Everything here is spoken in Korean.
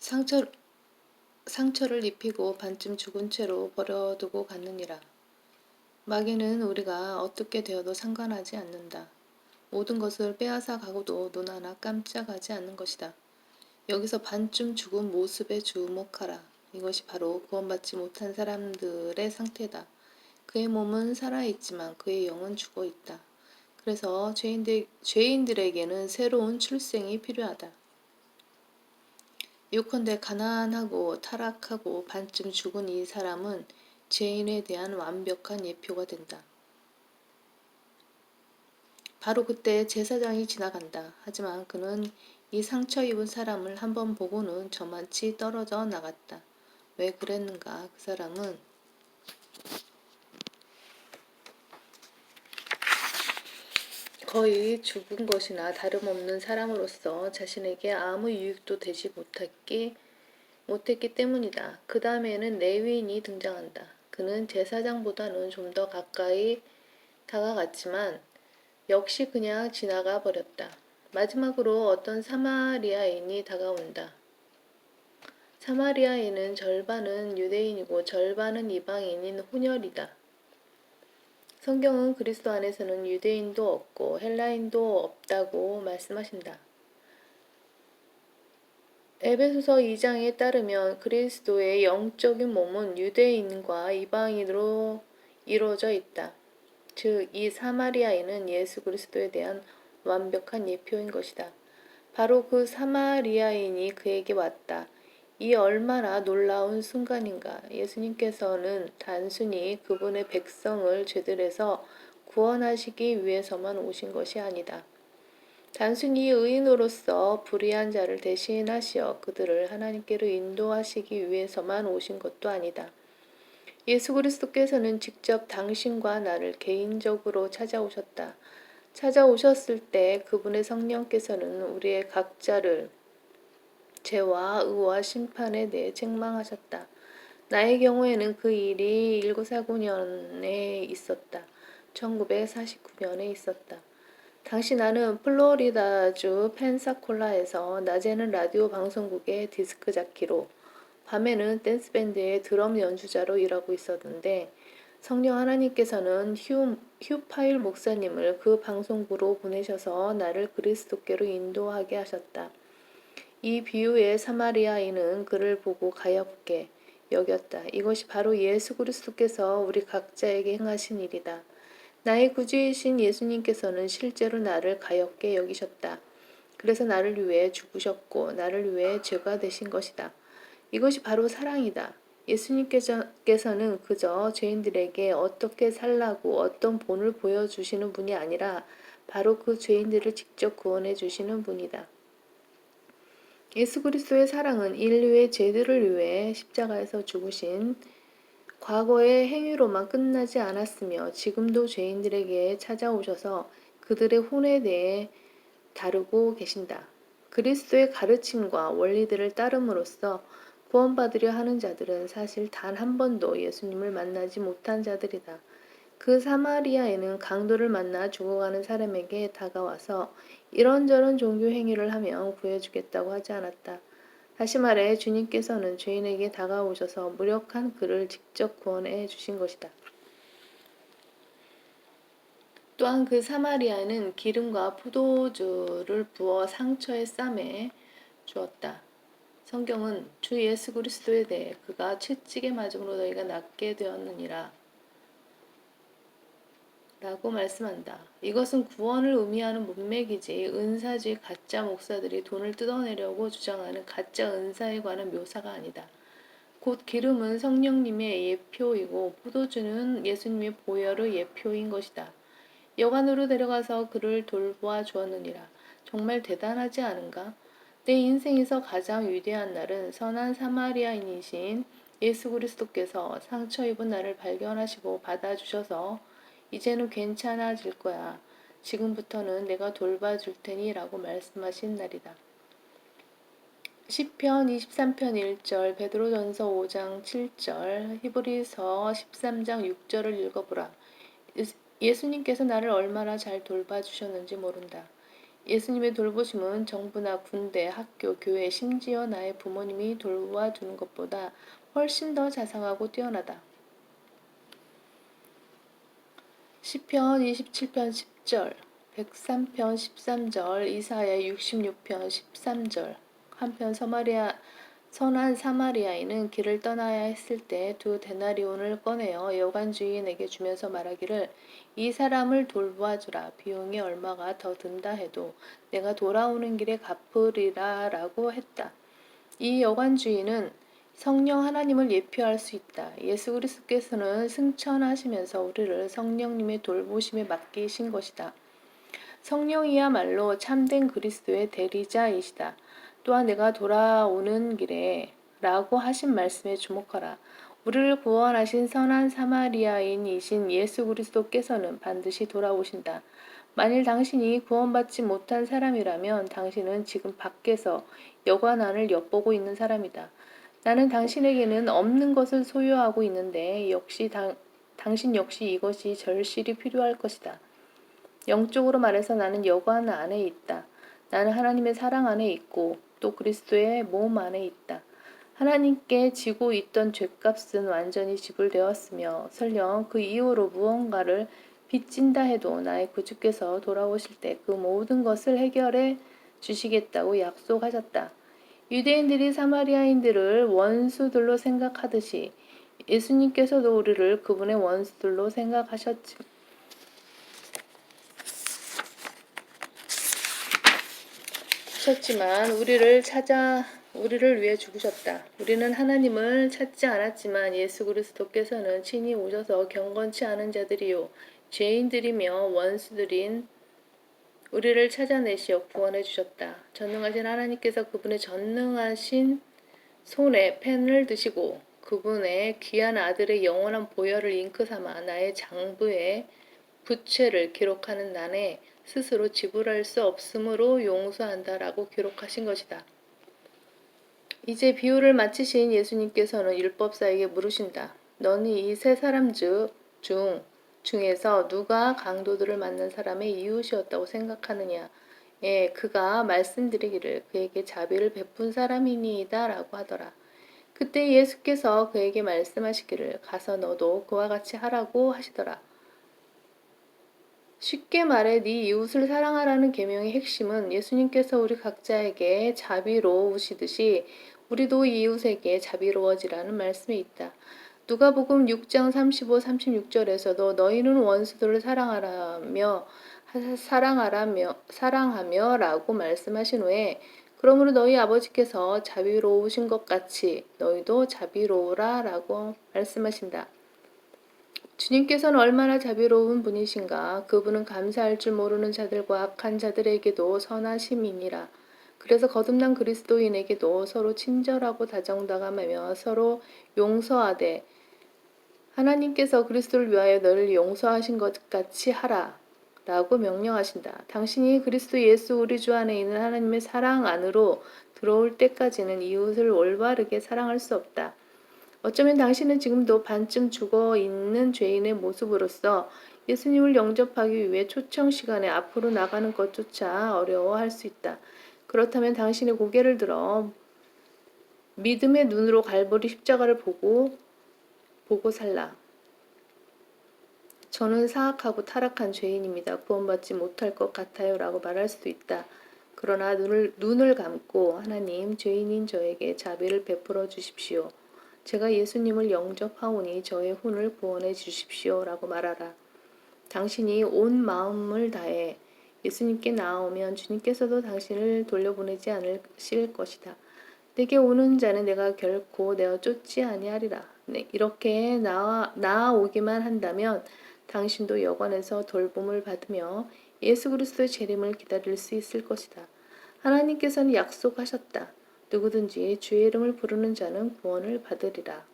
상처, 상처를 입히고 반쯤 죽은 채로 버려두고 갔느니라. 마귀는 우리가 어떻게 되어도 상관하지 않는다. 모든 것을 빼앗아 가고도 눈 하나 깜짝하지 않는 것이다. 여기서 반쯤 죽은 모습에 주목하라. 이것이 바로 구원받지 못한 사람들의 상태다. 그의 몸은 살아있지만 그의 영은 죽어있다. 그래서 죄인들에게는 새로운 출생이 필요하다. 요컨대 가난하고 타락하고 반쯤 죽은 이 사람은 죄인에 대한 완벽한 예표가 된다. 바로 그때 제사장이 지나간다. 하지만 그는 이 상처 입은 사람을 한번 보고는 저만치 떨어져 나갔다. 왜 그랬는가? 그 사람은 거의 죽은 것이나 다름없는 사람으로서 자신에게 아무 유익도 되지 못했기 때문이다. 그 다음에는 레위인이 등장한다. 그는 제사장보다는 좀 더 가까이 다가갔지만 역시 그냥 지나가 버렸다. 마지막으로 어떤 사마리아인이 다가온다. 사마리아인은 절반은 유대인이고 절반은 이방인인 혼혈이다. 성경은 그리스도 안에서는 유대인도 없고 헬라인도 없다고 말씀하신다. 에베소서 2장에 따르면 그리스도의 영적인 몸은 유대인과 이방인으로 이루어져 있다. 즉, 이 사마리아인은 예수 그리스도에 대한 완벽한 예표인 것이다. 바로 그 사마리아인이 그에게 왔다. 이 얼마나 놀라운 순간인가. 예수님께서는 단순히 그분의 백성을 죄들에서 구원하시기 위해서만 오신 것이 아니다. 단순히 의인으로서 불의한 자를 대신하시어 그들을 하나님께로 인도하시기 위해서만 오신 것도 아니다. 예수 그리스도께서는 직접 당신과 나를 개인적으로 찾아오셨다. 찾아오셨을 때 그분의 성령께서는 우리의 각자를 죄와 의와 심판에 대해 책망하셨다. 나의 경우에는 그 일이 1949년에 있었다. 1949년에 있었다. 당시 나는 플로리다주 펜사콜라에서 낮에는 라디오 방송국의 디스크 자키로 밤에는 댄스밴드의 드럼 연주자로 일하고 있었는데 성령 하나님께서는 휴파일 목사님을 그 방송부로 보내셔서 나를 그리스도께로 인도하게 하셨다. 이 비유의 사마리아인은 그를 보고 가엾게 여겼다. 이것이 바로 예수 그리스도께서 우리 각자에게 행하신 일이다. 나의 구주이신 예수님께서는 실제로 나를 가엾게 여기셨다. 그래서 나를 위해 죽으셨고 나를 위해 죄가 되신 것이다. 이것이 바로 사랑이다. 예수님께서는 그저 죄인들에게 어떻게 살라고 어떤 본을 보여주시는 분이 아니라 바로 그 죄인들을 직접 구원해 주시는 분이다. 예수 그리스도의 사랑은 인류의 죄들을 위해 십자가에서 죽으신 과거의 행위로만 끝나지 않았으며 지금도 죄인들에게 찾아오셔서 그들의 혼에 대해 다루고 계신다. 그리스도의 가르침과 원리들을 따름으로써 구원받으려 하는 자들은 사실 단 한 번도 예수님을 만나지 못한 자들이다. 그 사마리아인은 강도를 만나 죽어가는 사람에게 다가와서 이런저런 종교 행위를 하면 구해주겠다고 하지 않았다. 다시 말해 주님께서는 죄인에게 다가오셔서 무력한 그를 직접 구원해 주신 것이다. 또한 그 사마리아는 기름과 포도주를 부어 상처에 싸매 주었다. 성경은 주 예수 그리스도에 대해 그가 채찍에 맞음으로 너희가 낫게 되었느니라 라고 말씀한다. 이것은 구원을 의미하는 문맥이지 은사주의 가짜 목사들이 돈을 뜯어내려고 주장하는 가짜 은사에 관한 묘사가 아니다. 곧 기름은 성령님의 예표이고 포도주는 예수님의 보혈의 예표인 것이다. 여관으로 데려가서 그를 돌보아 주었느니라. 정말 대단하지 않은가? 내 인생에서 가장 위대한 날은 선한 사마리아인이신 예수 그리스도께서 상처 입은 나를 발견하시고 받아주셔서 이제는 괜찮아질 거야. 지금부터는 내가 돌봐줄 테니 라고 말씀하신 날이다. 시편 23편 1절, 베드로전서 5장 7절, 히브리서 13장 6절을 읽어보라. 예수님께서 나를 얼마나 잘 돌봐주셨는지 모른다. 예수님의 돌보심은 정부나 군대, 학교, 교회, 심지어 나의 부모님이 돌봐주는 것보다 훨씬 더 자상하고 뛰어나다. 시편 27편 10절, 103편 13절, 이사야 66편 13절. 한편 선한 사마리아인은 길을 떠나야 했을 때 2데나리온을 꺼내어 여관 주인에게 주면서 말하기를 이 사람을 돌봐주라. 비용이 얼마가 더 든다 해도 내가 돌아오는 길에 갚으리라 라고 했다. 이 여관 주인은 성령 하나님을 예표할 수 있다. 예수 그리스도께서는 승천하시면서 우리를 성령님의 돌보심에 맡기신 것이다. 성령이야말로 참된 그리스도의 대리자이시다. 또한 내가 돌아오는 길에 라고 하신 말씀에 주목하라. 우리를 구원하신 선한 사마리아인이신 예수 그리스도께서는 반드시 돌아오신다. 만일 당신이 구원받지 못한 사람이라면 당신은 지금 밖에서 여관 안을 엿보고 있는 사람이다. 나는 당신에게는 없는 것을 소유하고 있는데 당신 역시 이것이 절실히 필요할 것이다. 영적으로 말해서 나는 여관 안에 있다. 나는 하나님의 사랑 안에 있고 또 그리스도의 몸 안에 있다. 하나님께 지고 있던 죗값은 완전히 지불되었으며 설령 그 이후로 무언가를 빚진다 해도 나의 구주께서 돌아오실 때 그 모든 것을 해결해 주시겠다고 약속하셨다. 유대인들이 사마리아인들을 원수들로 생각하듯이 예수님께서도 우리를 그분의 원수들로 생각하셨지만 우리를 위해 죽으셨다. 우리는 하나님을 찾지 않았지만 예수 그리스도께서는 친히 오셔서 경건치 않은 자들이요 죄인들이며 원수들인 우리를 찾아내시어 구원해 주셨다. 전능하신 하나님께서 그분의 전능하신 손에 펜을 드시고 그분의 귀한 아들의 영원한 보혈을 잉크 삼아 나의 장부에 부채를 기록하는 난에 스스로 지불할 수 없으므로 용서한다라고 기록하신 것이다. 이제 비유를 마치신 예수님께서는 율법사에게 물으신다. 너는 이 세 사람 중에서 누가 강도들을 맞는 사람의 이웃이었다고 생각하느냐? 예, 그가 말씀드리기를 그에게 자비를 베푼 사람이니이다 라고 하더라. 그때 예수께서 그에게 말씀하시기를 가서 너도 그와 같이 하라고 하시더라. 쉽게 말해 네 이웃을 사랑하라는 계명의 핵심은 예수님께서 우리 각자에게 자비로우시듯이 우리도 이웃에게 자비로워지라는 말씀에 있다. 누가복음 6장 35, 36절에서도 너희는 원수들을 사랑하며 라고 말씀하신 후에 그러므로 너희 아버지께서 자비로우신 것 같이 너희도 자비로우라 라고 말씀하신다. 주님께서는 얼마나 자비로운 분이신가. 그분은 감사할 줄 모르는 자들과 악한 자들에게도 선하심이니라. 그래서 거듭난 그리스도인에게도 서로 친절하고 다정다감하며 서로 용서하되 하나님께서 그리스도를 위하여 너를 용서하신 것 같이 하라 라고 명령하신다. 당신이 그리스도 예수 우리 주 안에 있는 하나님의 사랑 안으로 들어올 때까지는 이웃을 올바르게 사랑할 수 없다. 어쩌면 당신은 지금도 반쯤 죽어있는 죄인의 모습으로서 예수님을 영접하기 위해 초청 시간에 앞으로 나가는 것조차 어려워할 수 있다. 그렇다면 당신의 고개를 들어 믿음의 눈으로 갈보리 십자가를 보고 살라. 저는 사악하고 타락한 죄인입니다. 구원받지 못할 것 같아요. 라고 말할 수도 있다. 그러나 눈을 감고 하나님, 죄인인 저에게 자비를 베풀어 주십시오. 제가 예수님을 영접하오니 저의 혼을 구원해 주십시오. 라고 말하라. 당신이 온 마음을 다해 예수님께 나아오면 주님께서도 당신을 돌려보내지 않으실 것이다. 내게 오는 자는 내가 결코 내어 쫓지 아니하리라. 네, 이렇게 나아오기만 한다면 당신도 여관에서 돌봄을 받으며 예수 그리스도의 재림을 기다릴 수 있을 것이다. 하나님께서는 약속하셨다. 누구든지 주의 이름을 부르는 자는 구원을 받으리라.